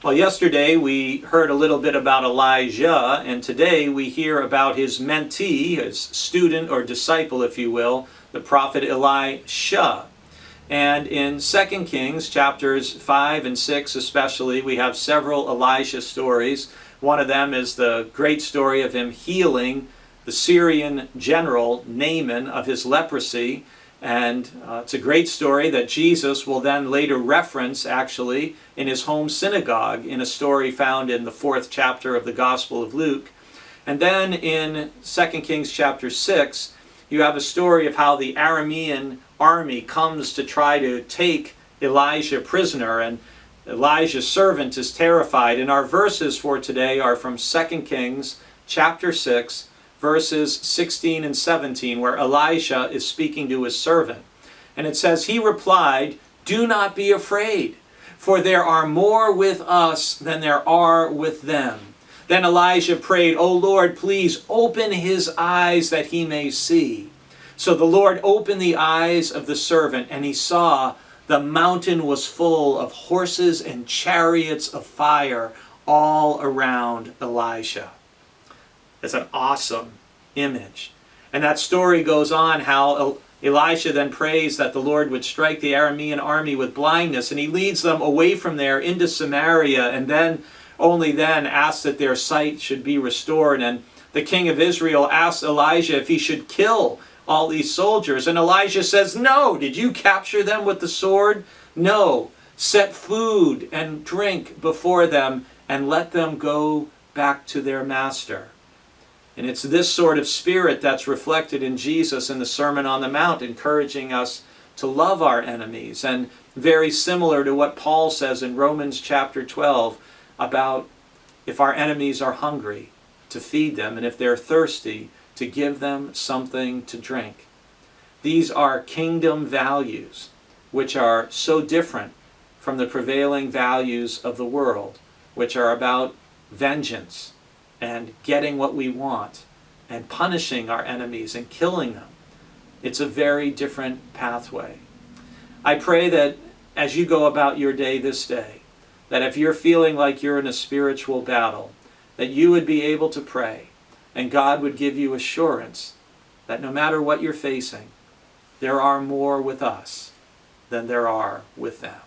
Well, yesterday we heard a little bit about Elijah, and today we hear about his mentee, his student or disciple, if you will, the prophet Elisha. And in 2 Kings chapters 5 and 6 especially, we have several Elisha stories. One of them is the great story of him healing the Syrian general Naaman of his leprosy. And it's a great story that Jesus will then later reference, actually, in his home synagogue in a story found in the 4th chapter of the Gospel of Luke. And then in 2 Kings chapter 6, you have a story of how the Aramean army comes to try to take Elijah prisoner, and Elijah's servant is terrified. And our verses for today are from 2 Kings chapter 6, verses 16 and 17, where Elisha is speaking to his servant. And it says, "He replied, 'Do not be afraid, for there are more with us than there are with them.' Then Elijah prayed, 'O Lord, please open his eyes that he may see.' So the Lord opened the eyes of the servant, and he saw the mountain was full of horses and chariots of fire all around Elisha." It's an awesome image. And that story goes on how Elisha then prays that the Lord would strike the Aramean army with blindness, and he leads them away from there into Samaria, and then only then asks that their sight should be restored. And the king of Israel asks Elijah if he should kill all these soldiers, and Elijah says, "No. Did you capture them with the sword? No. Set food and drink before them and let them go back to their master." And it's this sort of spirit that's reflected in Jesus in the Sermon on the Mount, encouraging us to love our enemies, and very similar to what Paul says in Romans chapter 12 about if our enemies are hungry, to feed them, and if they're thirsty, to give them something to drink. These are kingdom values, which are so different from the prevailing values of the world, which are about vengeance and getting what we want and punishing our enemies and killing them. It's a very different pathway. I pray that as you go about your day this day, that if you're feeling like you're in a spiritual battle, that you would be able to pray, and God would give you assurance that no matter what you're facing, there are more with us than there are with them.